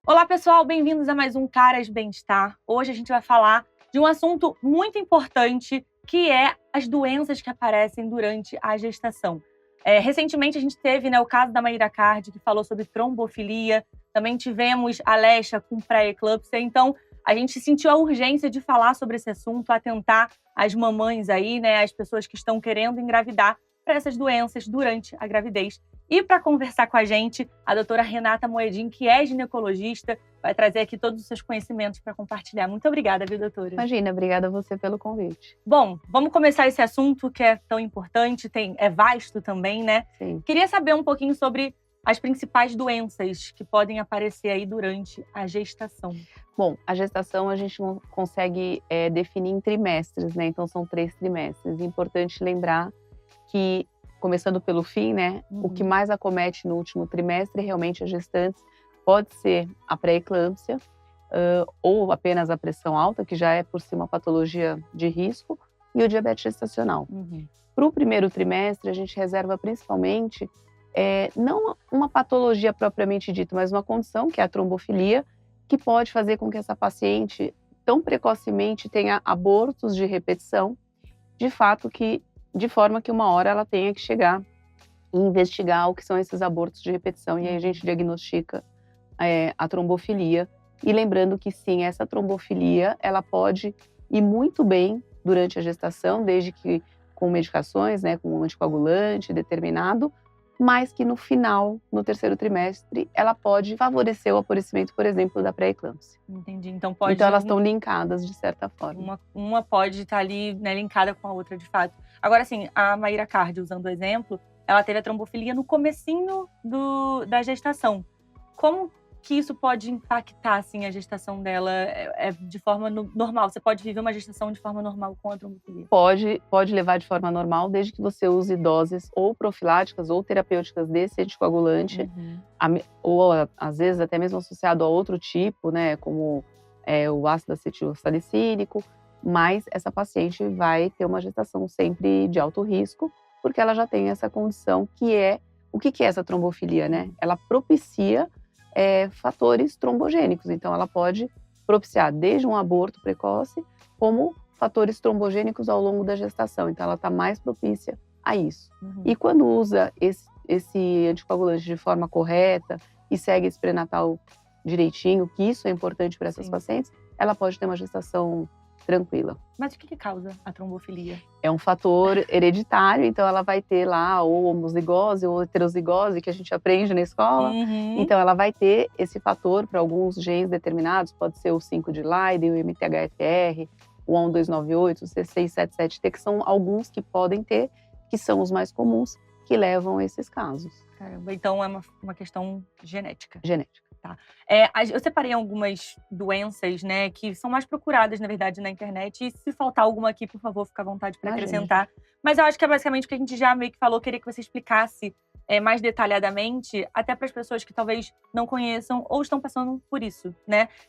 Olá pessoal, bem-vindos a mais um Caras Bem-Estar. Hoje a gente vai falar de um assunto muito importante, que é as doenças que aparecem durante a gestação. Recentemente a gente teve o caso da Mayra Card, que falou sobre trombofilia. Também tivemos a Alexa com pré-eclâmpsia. Então a gente sentiu a urgência de falar sobre esse assunto, atentar as mamães aí, as pessoas que estão querendo engravidar, para essas doenças durante a gravidez. E para conversar com a gente, a doutora Renata Moedin, que é ginecologista, vai trazer aqui todos os seus conhecimentos para compartilhar. Muito obrigada, viu, doutora? Imagina, obrigada a você pelo convite. Bom, vamos começar esse assunto que é tão importante, é vasto também, né? Sim. Queria saber um pouquinho sobre as principais doenças que podem aparecer aí durante a gestação. Bom, a gestação a gente não consegue definir em trimestres, né? Então são 3 trimestres. É importante lembrar que, começando pelo fim, o que mais acomete no último trimestre realmente as gestantes pode ser a pré-eclâmpsia ou apenas a pressão alta, que já é por si uma patologia de risco, e o diabetes gestacional. Para o primeiro trimestre, a gente reserva principalmente não uma patologia propriamente dita, mas uma condição, que é a trombofilia, que pode fazer com que essa paciente tão precocemente tenha abortos de repetição, de forma que uma hora ela tenha que chegar e investigar o que são esses abortos de repetição. E aí a gente diagnostica a trombofilia. E lembrando que sim, essa trombofilia, ela pode ir muito bem durante a gestação, desde que com medicações, com um anticoagulante determinado, mas que no final, no terceiro trimestre, ela pode favorecer o aparecimento, por exemplo, da pré-eclâmpsia. Entendi. Então elas estão linkadas de certa forma. Uma pode estar ali, linkada com a outra, de fato. Agora, assim, a Mayra Card, usando o exemplo, ela teve a trombofilia no comecinho da gestação. Como que isso pode impactar, assim, a gestação dela de forma normal? Você pode viver uma gestação de forma normal com a trombofilia? Pode levar de forma normal, desde que você use doses ou profiláticas ou terapêuticas desse anticoagulante, ou às vezes até mesmo associado a outro tipo, como o ácido acetil salicílico, mas essa paciente vai ter uma gestação sempre de alto risco, porque ela já tem essa condição que é... O que é essa trombofilia, Ela propicia fatores trombogênicos, então ela pode propiciar desde um aborto precoce, como fatores trombogênicos ao longo da gestação, então ela está mais propícia a isso. E quando usa esse anticoagulante de forma correta e segue esse pré-natal direitinho, que isso é importante para essas pacientes, ela pode ter uma gestação tranquila. Mas o que causa a trombofilia? É um fator hereditário, então ela vai ter lá ou homozigose ou heterozigose, que a gente aprende na escola. Então ela vai ter esse fator para alguns genes determinados, pode ser o 5 de Leiden, o MTHFR, o A1298, o C677T, que são alguns que podem ter, que são os mais comuns, que levam a esses casos. Caramba, então é uma questão genética. Genética. Tá. Eu separei algumas doenças, que são mais procuradas, na verdade, na internet. E se faltar alguma aqui, por favor, fica à vontade para acrescentar. Mas eu acho que é basicamente o que a gente já meio que falou. Queria que você explicasse mais detalhadamente, até para as pessoas que talvez não conheçam ou estão passando por isso,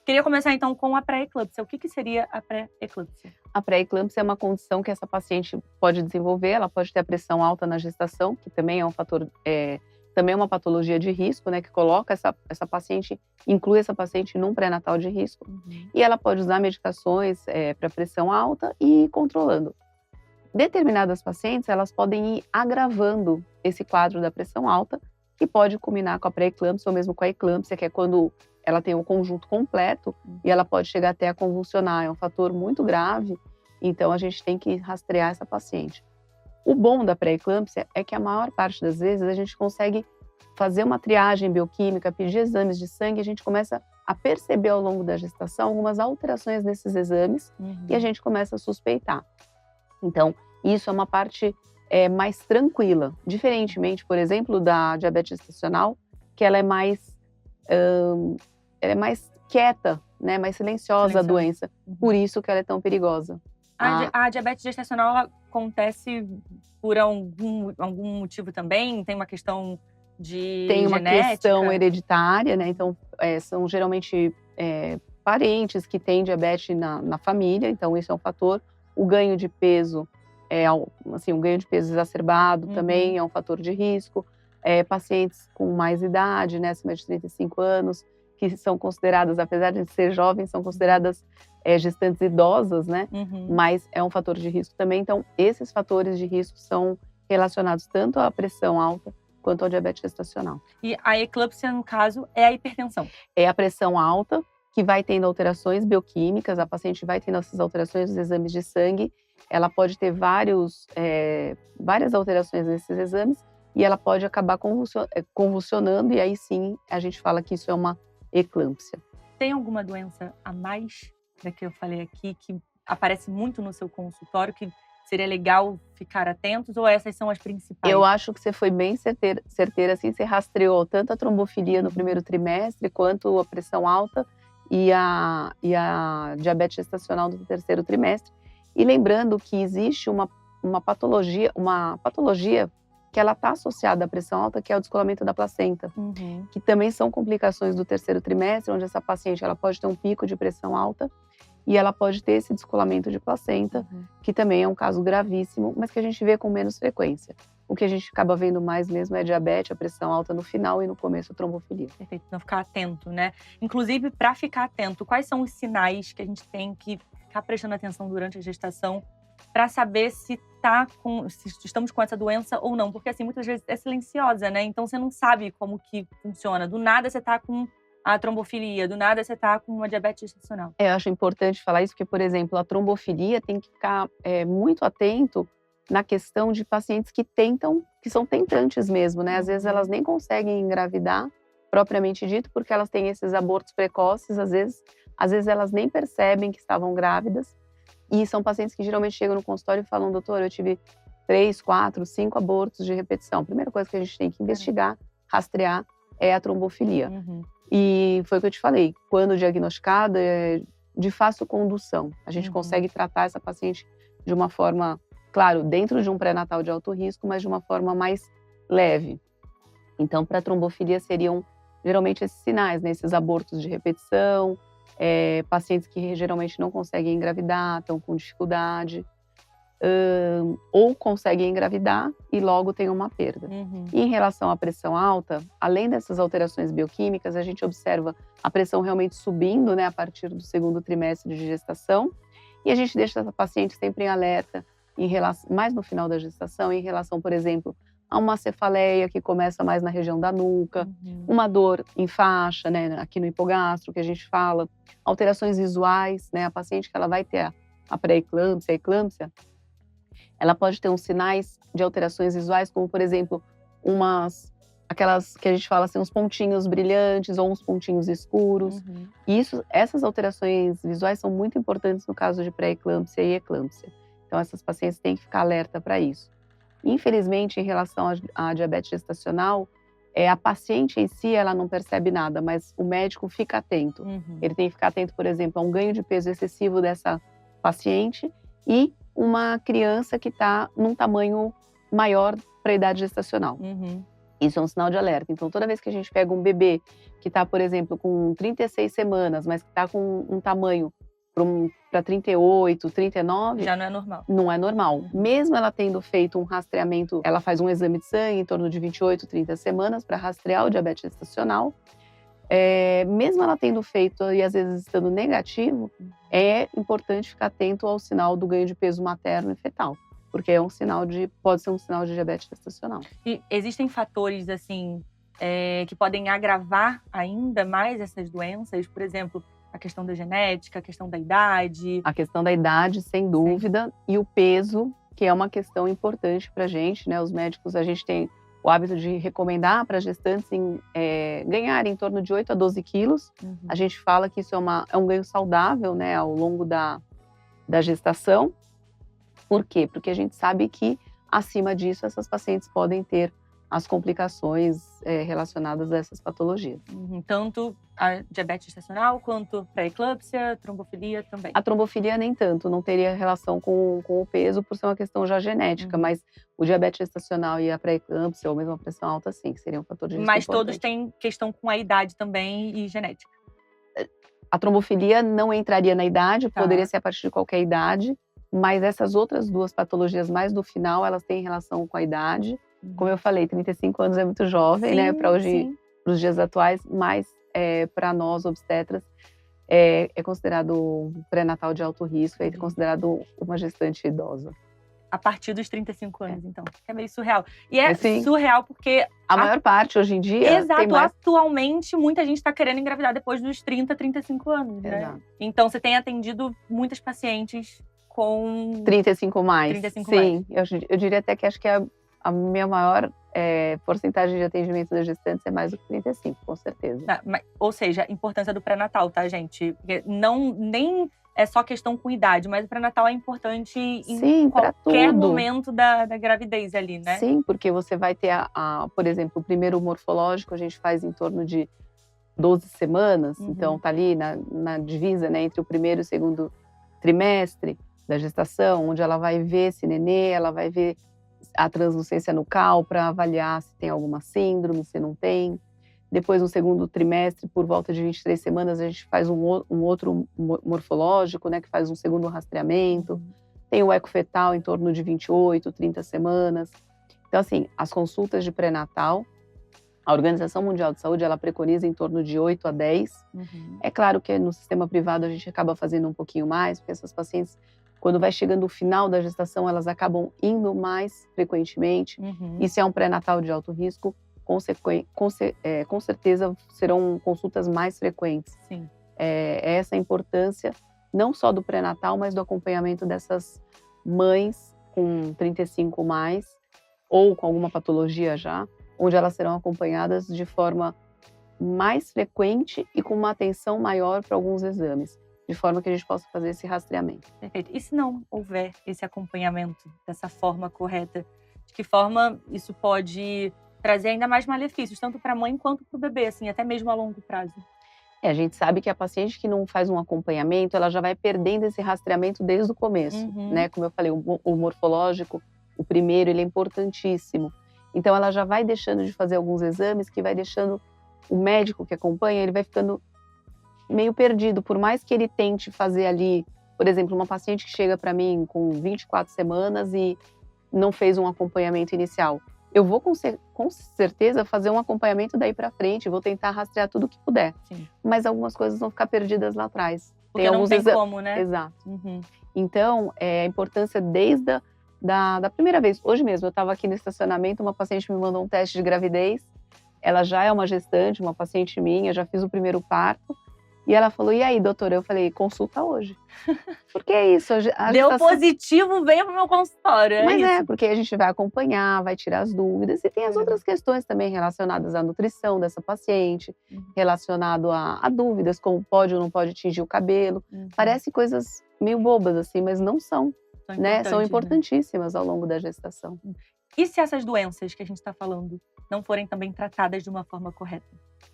Queria começar, então, com a pré-eclâmpsia. O que seria a pré-eclâmpsia? A pré-eclâmpsia é uma condição que essa paciente pode desenvolver. Ela pode ter a pressão alta na gestação, que também é um fator... Também é uma patologia de risco, que coloca essa paciente, inclui essa paciente num pré-natal de risco. E ela pode usar medicações para pressão alta e ir controlando. Determinadas pacientes, elas podem ir agravando esse quadro da pressão alta, que pode culminar com a pré-eclâmpsia ou mesmo com a eclâmpsia, que é quando ela tem o conjunto completo e ela pode chegar até a convulsionar. É um fator muito grave, então a gente tem que rastrear essa paciente. O bom da pré-eclâmpsia é que a maior parte das vezes a gente consegue fazer uma triagem bioquímica, pedir exames de sangue, e a gente começa a perceber ao longo da gestação algumas alterações nesses exames e a gente começa a suspeitar. Então, isso é uma parte mais tranquila, diferentemente, por exemplo, da diabetes gestacional, que ela é mais quieta, mais silenciosa a doença, por isso que ela é tão perigosa. A diabetes gestacional, ela acontece por algum motivo também? Tem uma questão de Tem uma genética? questão hereditária, então são geralmente parentes que têm diabetes na família, então isso é um fator. O ganho de peso assim, um ganho de peso exacerbado também é um fator de risco. Pacientes com mais idade, né, acima de 35 anos, que são consideradas, apesar de ser jovens, são consideradas gestantes idosas, né? Mas é um fator de risco também. Então, esses fatores de risco são relacionados tanto à pressão alta quanto ao diabetes gestacional. E a eclâmpsia, no caso, é a hipertensão? É a pressão alta, que vai tendo alterações bioquímicas, a paciente vai tendo essas alterações nos exames de sangue, ela pode ter várias alterações nesses exames, e ela pode acabar convulsionando, e aí sim a gente fala que isso é uma eclâmpsia. Tem alguma doença a mais da que eu falei aqui, que aparece muito no seu consultório, que seria legal ficar atentos, ou essas são as principais? Eu acho que você foi bem certeira, assim, você rastreou tanto a trombofilia no primeiro trimestre, quanto a pressão alta e a diabetes gestacional do terceiro trimestre. E lembrando que existe uma patologia que ela está associada à pressão alta, que é o descolamento da placenta, que também são complicações do terceiro trimestre, onde essa paciente ela pode ter um pico de pressão alta e ela pode ter esse descolamento de placenta, que também é um caso gravíssimo, mas que a gente vê com menos frequência. O que a gente acaba vendo mais mesmo é diabetes, a pressão alta no final e no começo a trombofilia. Perfeito, então ficar atento, né? Inclusive, para ficar atento, quais são os sinais que a gente tem que ficar prestando atenção durante a gestação para saber se estamos com essa doença ou não? Porque, assim, muitas vezes é silenciosa, né? Então, você não sabe como que funciona. Do nada, você tá com a trombofilia, do nada, você tá com uma diabetes gestacional. Eu acho importante falar isso, porque, por exemplo, a trombofilia tem que ficar muito atento na questão de pacientes que são tentantes mesmo, né? Às vezes, elas nem conseguem engravidar, propriamente dito, porque elas têm esses abortos precoces, às vezes elas nem percebem que estavam grávidas. E são pacientes que geralmente chegam no consultório e falam: doutor, eu tive 3, 4, 5 abortos de repetição. A primeira coisa que a gente tem que investigar, rastrear, é a trombofilia. E foi o que eu te falei, quando diagnosticada, é de fácil condução. A gente consegue tratar essa paciente de uma forma, claro, dentro de um pré-natal de alto risco, mas de uma forma mais leve. Então, para a trombofilia seriam geralmente esses sinais, né? Esses abortos de repetição, pacientes que geralmente não conseguem engravidar, estão com dificuldade, ou conseguem engravidar e logo tem uma perda. E em relação à pressão alta, além dessas alterações bioquímicas, a gente observa a pressão realmente subindo, né, a partir do segundo trimestre de gestação, e a gente deixa essa paciente sempre em alerta, mais no final da gestação, em relação, por exemplo, a uma cefaleia que começa mais na região da nuca, uma dor em faixa, né, aqui no hipogastro, que a gente fala, alterações visuais, né, a paciente que ela vai ter a pré-eclâmpsia, a eclâmpsia, ela pode ter uns sinais de alterações visuais, como, por exemplo, aquelas que a gente fala assim, uns pontinhos brilhantes ou uns pontinhos escuros. E essas alterações visuais são muito importantes no caso de pré-eclâmpsia e eclâmpsia. Então, essas pacientes têm que ficar alerta para isso. Infelizmente, em relação à diabetes gestacional, a paciente em si, ela não percebe nada, mas o médico fica atento. Ele tem que ficar atento, por exemplo, a um ganho de peso excessivo dessa paciente e uma criança que está num tamanho maior para a idade gestacional. Isso é um sinal de alerta. Então, toda vez que a gente pega um bebê que está, por exemplo, com 36 semanas, mas que está com um tamanho para 38, 39... Já não é normal. Não é normal. Mesmo ela tendo feito um rastreamento, ela faz um exame de sangue em torno de 28, 30 semanas para rastrear o diabetes gestacional. Mesmo ela tendo feito e às vezes estando negativo, é importante ficar atento ao sinal do ganho de peso materno e fetal, porque pode ser um sinal de diabetes gestacional. E existem fatores, assim, que podem agravar ainda mais essas doenças? Por exemplo, a questão da genética, a questão da idade? A questão da idade, sem dúvida, e o peso, que é uma questão importante para a gente, né? Os médicos, a gente tem o hábito de recomendar para gestantes ganharem em torno de 8 a 12 quilos. A gente fala que isso é um ganho saudável, né, ao longo da gestação. Por quê? Porque a gente sabe que, acima disso, essas pacientes podem ter as complicações relacionadas a essas patologias. Tanto a diabetes gestacional, quanto a eclâmpsia, trombofilia também? A trombofilia nem tanto, não teria relação com o peso, por ser uma questão já genética, mas o diabetes gestacional e a pré-eclâmpsia, ou mesmo a pressão alta, sim, que seria um fator de risco Mas importante. todos têm questão com a idade também e genética? A trombofilia não entraria na idade, poderia ser a partir de qualquer idade, Mas essas outras 2 patologias mais do final, elas têm relação com a idade. Como eu falei, 35 anos é muito jovem, né, para hoje, para os dias atuais, mas para nós obstetras é considerado um pré-natal de alto risco, é considerado uma gestante idosa. A partir dos 35 anos, então. É meio surreal. E é Sim. surreal porque A maior parte hoje em dia Exato, tem mais... atualmente muita gente está querendo engravidar depois dos 30, 35 anos, né? Exato. Então você tem atendido muitas pacientes com 35 mais. 35 Sim, eu diria até que acho que a minha maior porcentagem de atendimento das gestantes é mais do que 35, com certeza. Ou seja, a importância do pré-natal, tá, gente? Porque nem é só questão com idade, mas o pré-natal é importante em qualquer momento da gravidez ali, né? Sim, porque você vai ter, por exemplo, o primeiro morfológico a gente faz em torno de 12 semanas, então tá ali na divisa, né, entre o primeiro e o segundo trimestre da gestação, onde ela vai ver esse nenê, ela vai ver a translucência nucal para avaliar se tem alguma síndrome, se não tem. Depois, no segundo trimestre, por volta de 23 semanas, a gente faz um outro morfológico, né, que faz um segundo rastreamento. Tem o eco fetal em torno de 28, 30 semanas. Então, assim, as consultas de pré-natal, a Organização Mundial de Saúde, ela preconiza em torno de 8 a 10. É claro que no sistema privado a gente acaba fazendo um pouquinho mais, porque essas pacientes, quando vai chegando o final da gestação, elas acabam indo mais frequentemente. E se é um pré-natal de alto risco, com certeza serão consultas mais frequentes. Sim. Essa a importância não só do pré-natal, mas do acompanhamento dessas mães com 35 mais ou com alguma patologia já, onde elas serão acompanhadas de forma mais frequente e com uma atenção maior para alguns exames, de forma que a gente possa fazer esse rastreamento. Perfeito. E se não houver esse acompanhamento dessa forma correta, de que forma isso pode trazer ainda mais malefícios, tanto para a mãe quanto para o bebê, assim, até mesmo a longo prazo? A gente sabe que a paciente que não faz um acompanhamento, ela já vai perdendo esse rastreamento desde o começo, né? Como eu falei, o morfológico, o primeiro, ele é importantíssimo. Então, ela já vai deixando de fazer alguns exames, que vai deixando o médico que acompanha, ele vai ficando meio perdido, por mais que ele tente fazer ali, por exemplo, uma paciente que chega para mim com 24 semanas e não fez um acompanhamento inicial. Eu vou com certeza fazer um acompanhamento daí para frente, vou tentar rastrear tudo que puder. Sim. Mas algumas coisas vão ficar perdidas lá atrás. Porque não tem como, né? Exato. Então, a importância desde da primeira vez. Hoje mesmo, eu estava aqui no estacionamento, uma paciente me mandou um teste de gravidez. Ela já é uma gestante, uma paciente minha, já fiz o primeiro parto. E ela falou, e aí, doutora? Eu falei, consulta hoje. Porque é isso. Deu positivo, venha pro meu consultório. Mas porque a gente vai acompanhar, vai tirar as dúvidas. E tem as outras questões também relacionadas à nutrição dessa paciente, relacionado a dúvidas, como pode ou não pode tingir o cabelo. Parece coisas meio bobas, assim, mas não são. Né? São importantíssimas ao longo da gestação. E se essas doenças que a gente está falando não forem também tratadas de uma forma correta?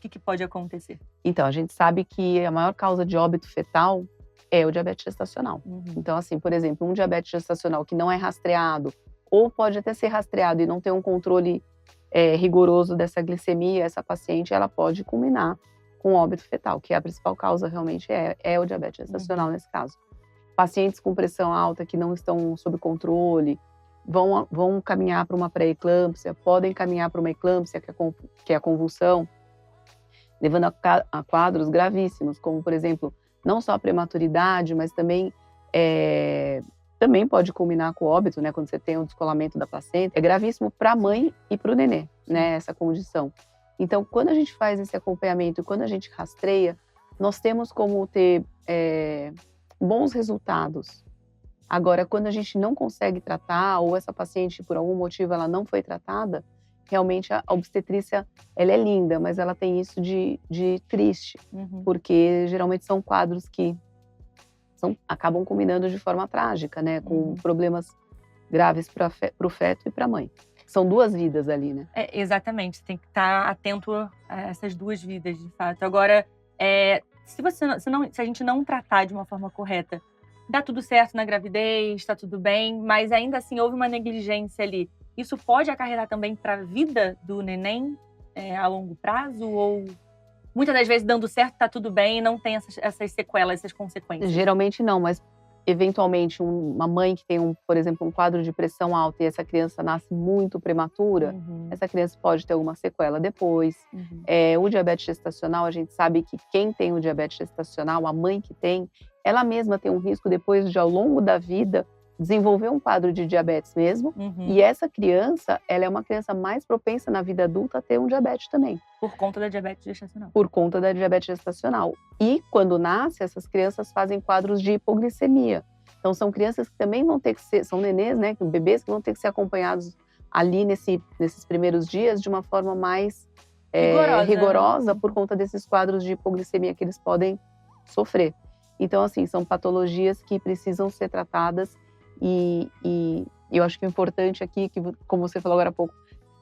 O que pode acontecer? Então, a gente sabe que a maior causa de óbito fetal é o diabetes gestacional. Então, assim, por exemplo, um diabetes gestacional que não é rastreado, ou pode até ser rastreado e não ter um controle rigoroso dessa glicemia, essa paciente, ela pode culminar com óbito fetal, que a principal causa realmente é o diabetes gestacional nesse caso. Pacientes com pressão alta que não estão sob controle, vão caminhar para uma pré-eclâmpsia, podem caminhar para uma eclâmpsia, que é a convulsão, levando a quadros gravíssimos, como, por exemplo, não só a prematuridade, mas também pode culminar com o óbito, né, quando você tem um descolamento da placenta. É gravíssimo para a mãe e para o nenê, né, essa condição. Então, quando a gente faz esse acompanhamento, quando a gente rastreia, nós temos como ter bons resultados. Agora, quando a gente não consegue tratar, ou essa paciente, por algum motivo, ela não foi tratada, realmente a obstetrícia, ela é linda, mas ela tem isso de triste, porque geralmente são quadros que acabam culminando de forma trágica, né, com problemas graves para o feto e para a mãe. São duas vidas ali, né? Exatamente, você tem que estar atento a essas duas vidas, de fato. Agora, se a gente não tratar de uma forma correta, dá tudo certo na gravidez, está tudo bem, mas ainda assim houve uma negligência ali. Isso pode acarretar também para a vida do neném a longo prazo? Ou muitas das vezes dando certo, está tudo bem e não tem essas sequelas, essas consequências? Geralmente não, mas eventualmente, uma mãe que tem, por exemplo, um quadro de pressão alta e essa criança nasce muito prematura, essa criança pode ter alguma sequela depois. O diabetes gestacional, a gente sabe que quem tem o diabetes gestacional, a mãe que tem, ela mesma tem um risco depois de, ao longo da vida, desenvolver um quadro de diabetes mesmo. E essa criança, ela é uma criança mais propensa na vida adulta a ter um diabetes também. Por conta da diabetes gestacional. Por conta da diabetes gestacional. E quando nasce, essas crianças fazem quadros de hipoglicemia. Então são crianças que também vão ter que ser, são nenês, né, bebês que vão ter que ser acompanhados ali nesses primeiros dias de uma forma mais rigorosa por conta desses quadros de hipoglicemia que eles podem sofrer. Então, assim, são patologias que precisam ser tratadas e eu acho que o importante aqui, que, como você falou agora há pouco,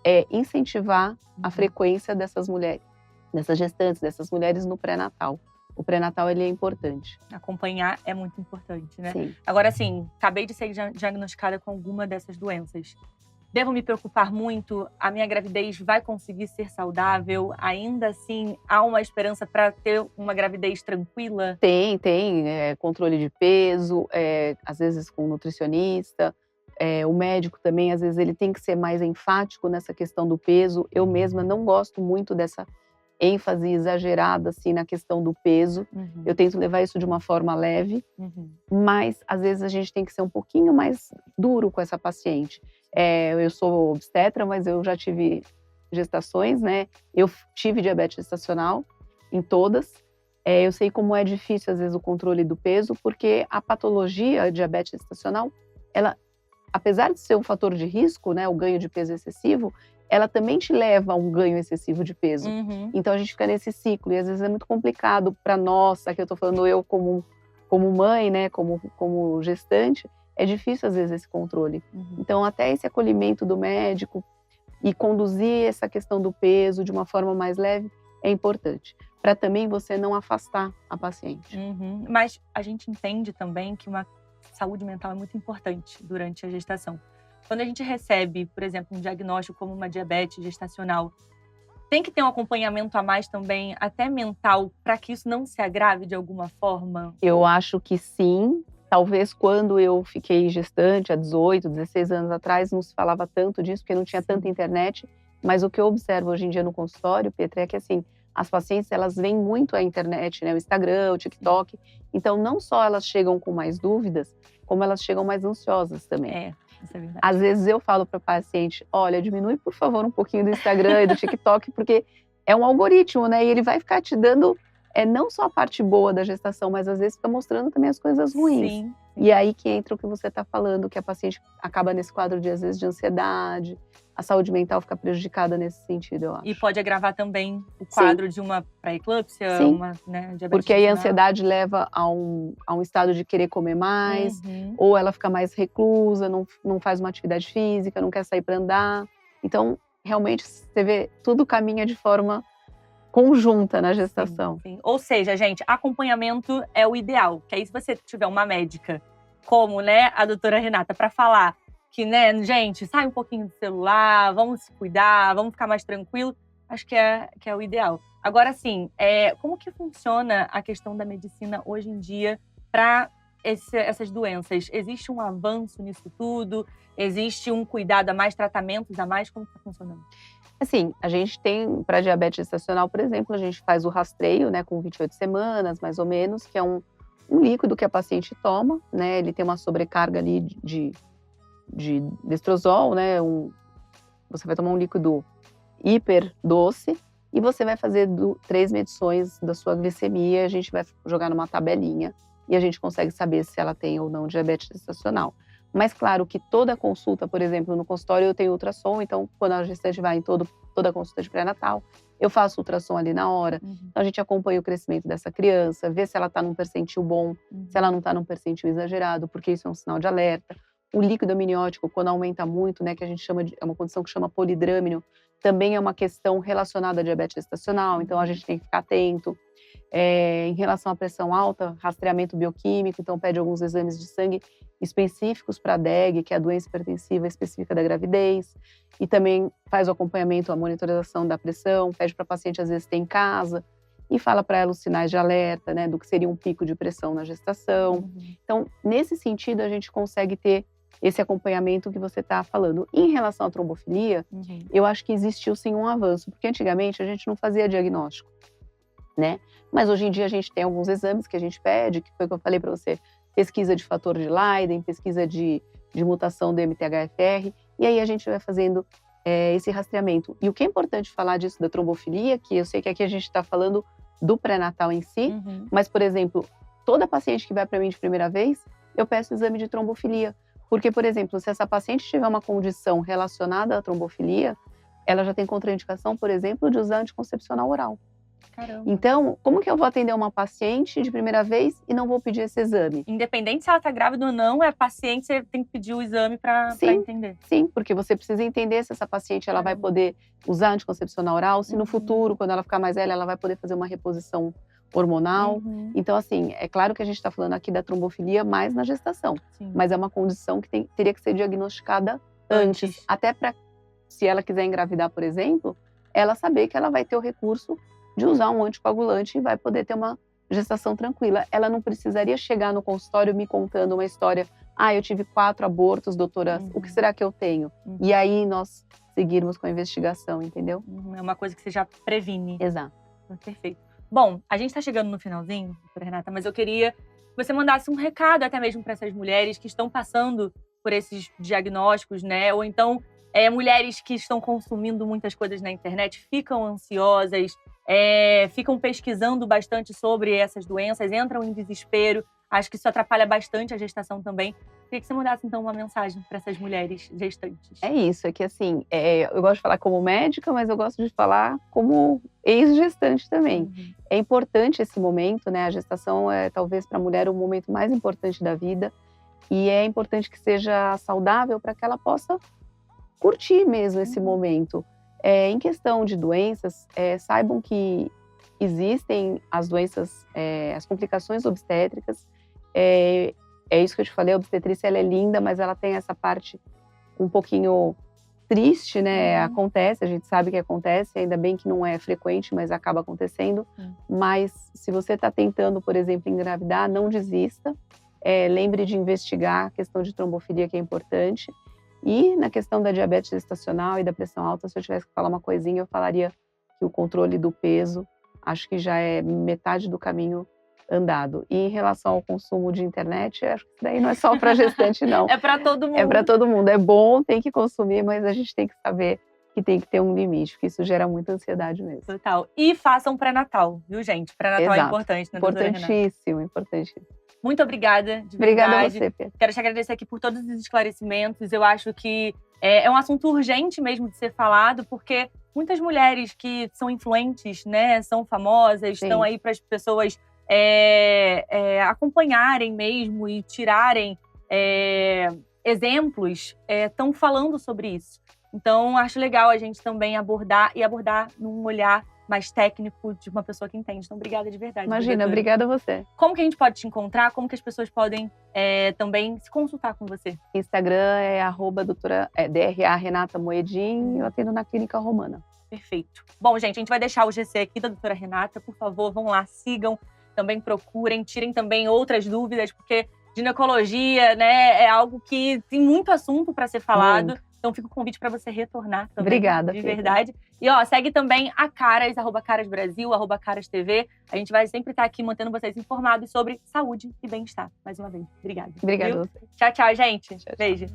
é incentivar a frequência dessas mulheres, dessas gestantes, dessas mulheres no pré-natal. O pré-natal, ele é importante. Acompanhar é muito importante, né? Sim. Agora, assim, acabei de ser diagnosticada com alguma dessas doenças. Devo me preocupar muito? A minha gravidez vai conseguir ser saudável? Ainda assim, há uma esperança para ter uma gravidez tranquila? Tem controle de peso, às vezes com nutricionista. O médico também, às vezes, ele tem que ser mais enfático nessa questão do peso. Eu mesma não gosto muito dessa ênfase exagerada, assim, na questão do peso. Eu tento levar isso de uma forma leve, mas, às vezes, a gente tem que ser um pouquinho mais duro com essa paciente. Eu sou obstetra, mas eu já tive gestações, né? Eu tive diabetes gestacional em todas. Eu sei como é difícil, às vezes, o controle do peso, porque a patologia, a diabetes gestacional, ela, apesar de ser um fator de risco, né, o ganho de peso excessivo, ela também te leva a um ganho excessivo de peso. Então a gente fica nesse ciclo e às vezes é muito complicado para nós, aqui eu tô falando eu como mãe, né, como gestante, é difícil às vezes esse controle. Então até esse acolhimento do médico e conduzir essa questão do peso de uma forma mais leve é importante, para também você não afastar a paciente. Mas a gente entende também que uma saúde mental é muito importante durante a gestação. Quando a gente recebe, por exemplo, um diagnóstico como uma diabetes gestacional, tem que ter um acompanhamento a mais também, até mental, para que isso não se agrave de alguma forma? Eu acho que sim. Talvez quando eu fiquei gestante, há 18, 16 anos atrás, não se falava tanto disso, porque não tinha tanta internet. Mas o que eu observo hoje em dia no consultório, Petra, é que assim, as pacientes, elas veem muito a internet, né? O Instagram, o TikTok. Então, não só elas chegam com mais dúvidas, como elas chegam mais ansiosas também. Isso é verdade. Às vezes eu falo para a paciente, olha, diminui por favor um pouquinho do Instagram e do TikTok, porque é um algoritmo, né? E ele vai ficar te dando não só a parte boa da gestação, mas às vezes fica mostrando também as coisas ruins. Sim. E aí que entra o que você está falando, que a paciente acaba nesse quadro de, às vezes, de ansiedade, a saúde mental fica prejudicada nesse sentido, eu acho. E pode agravar também o quadro de uma pré-eclâmpsia, uma diabetes porque aí a gestacional. ansiedade leva a um estado de querer comer mais, ou ela fica mais reclusa, não faz uma atividade física, não quer sair para andar. Então, realmente, você vê, tudo caminha de forma conjunta na gestação. Sim. Ou seja, gente, acompanhamento é o ideal. Que aí, se você tiver uma médica, como, né, a doutora Renata, para falar que, né, gente, sai um pouquinho do celular, vamos se cuidar, vamos ficar mais tranquilo, acho que é o ideal. Agora, assim, como que funciona a questão da medicina hoje em dia para essas doenças? Existe um avanço nisso tudo? Existe um cuidado a mais, tratamentos a mais? Como está funcionando? Assim, a gente tem, para diabetes gestacional, por exemplo, a gente faz o rastreio, né, com 28 semanas, mais ou menos, que é um líquido que a paciente toma, né, ele tem uma sobrecarga ali de destrozol, né, você vai tomar um líquido hiper doce e você vai fazer 3 medições da sua glicemia, a gente vai jogar numa tabelinha e a gente consegue saber se ela tem ou não diabetes gestacional. Mas claro que toda consulta, por exemplo, no consultório eu tenho ultrassom, então quando a gestante vai em toda a consulta de pré-natal, eu faço ultrassom ali na hora. Então a gente acompanha o crescimento dessa criança, vê se ela está num percentil bom, se ela não está num percentil exagerado, porque isso é um sinal de alerta. O líquido amniótico, quando aumenta muito, né, que a gente chama é uma condição que chama polidrâmino, também é uma questão relacionada à diabetes gestacional, então a gente tem que ficar atento. Em relação à pressão alta, rastreamento bioquímico, então pede alguns exames de sangue específicos para a DEG, que é a doença hipertensiva específica da gravidez, e também faz o acompanhamento, a monitorização da pressão, pede para a paciente às vezes ter em casa. e fala para ela os sinais de alerta, né, do que seria um pico de pressão na gestação. Então, nesse sentido, a gente consegue ter esse acompanhamento que você está falando. Em relação à trombofilia, eu acho que existiu sim um avanço, porque antigamente a gente não fazia diagnóstico, né? Mas hoje em dia a gente tem alguns exames que a gente pede, que foi o que eu falei para você, pesquisa de fator de Leiden, pesquisa de mutação do MTHFR, e aí a gente vai fazendo esse rastreamento. E o que é importante falar disso da trombofilia, que eu sei que aqui a gente está falando do pré-natal em si, mas, por exemplo, toda paciente que vai para mim de primeira vez, eu peço exame de trombofilia. Porque, por exemplo, se essa paciente tiver uma condição relacionada à trombofilia, ela já tem contraindicação, por exemplo, de usar anticoncepcional oral. Caramba. Então, como que eu vou atender uma paciente de primeira vez e não vou pedir esse exame? Independente se ela está grávida ou não, é paciente, você tem que pedir o exame para entender. Sim, porque você precisa entender se essa paciente ela vai poder usar anticoncepcional oral, se no futuro, quando ela ficar mais velha, ela vai poder fazer uma reposição hormonal. Então, assim, é claro que a gente está falando aqui da trombofilia mais na gestação, mas é uma condição que teria que ser diagnosticada antes. Até para, se ela quiser engravidar, por exemplo, ela saber que ela vai ter o recurso de usar um anticoagulante e vai poder ter uma gestação tranquila. Ela não precisaria chegar no consultório me contando uma história. Eu tive 4 abortos, doutora, o que será que eu tenho? E aí nós seguirmos com a investigação, entendeu? É uma coisa que você já previne. Exato. Perfeito. Bom, a gente está chegando no finalzinho, doutora Renata, mas eu queria que você mandasse um recado até mesmo para essas mulheres que estão passando por esses diagnósticos, né? Ou então mulheres que estão consumindo muitas coisas na internet, ficam ansiosas, ficam pesquisando bastante sobre essas doenças, entram em desespero. Acho que isso atrapalha bastante a gestação também. Queria que você mandasse, então, uma mensagem para essas mulheres gestantes. É isso, é que assim, eu gosto de falar como médica, mas eu gosto de falar como ex-gestante também. É importante esse momento, né? A gestação é, talvez, para a mulher, o momento mais importante da vida. E é importante que seja saudável para que ela possa curtir mesmo esse momento. Em questão de doenças, saibam que existem as doenças, as complicações obstétricas. É isso que eu te falei, a obstetrícia ela é linda, mas ela tem essa parte um pouquinho triste, né? Acontece, a gente sabe que acontece, ainda bem que não é frequente, mas acaba acontecendo. Mas se você está tentando, por exemplo, engravidar, não desista. Lembre de investigar a questão de trombofilia, que é importante. E na questão da diabetes gestacional e da pressão alta, se eu tivesse que falar uma coisinha, eu falaria que o controle do peso, acho que já é metade do caminho andado. E em relação ao consumo de internet, acho que isso daí não é só para gestante, não. É para todo mundo. É para todo mundo. É bom, tem que consumir, mas a gente tem que saber que tem que ter um limite, porque isso gera muita ansiedade mesmo. Total. E façam pré-natal, viu, gente? Pré-natal é importante, né, doutora Renata? Importantíssimo, importantíssimo. Muito obrigada, de Obrigada verdade. a você, Pedro. Quero te agradecer aqui por todos os esclarecimentos. Eu acho que é um assunto urgente mesmo de ser falado, porque muitas mulheres que são influentes, né, são famosas, estão aí para as pessoas acompanharem mesmo e tirarem exemplos, estão falando sobre isso. Então, acho legal a gente também abordar num olhar mais técnico de uma pessoa que entende. Então, obrigada de verdade. Imagina, obrigada a você. Como que a gente pode te encontrar? Como que as pessoas podem também se consultar com você? Instagram é @DRA Renata Moedim, eu atendo na Clínica Romana. Perfeito. Bom, gente, a gente vai deixar o GC aqui da doutora Renata. Por favor, vão lá, sigam, também procurem, tirem também outras dúvidas, porque ginecologia, né, é algo que tem muito assunto para ser falado. Muito. Então, fica o convite para você retornar também. Obrigada, de Pedro. verdade. E, segue também a Caras, @CarasBrasil, @CarasTV. A gente vai sempre estar aqui mantendo vocês informados sobre saúde e bem-estar. Mais uma vez, obrigada. Obrigada a você. Tchau, tchau, gente. Tchau. Beijo.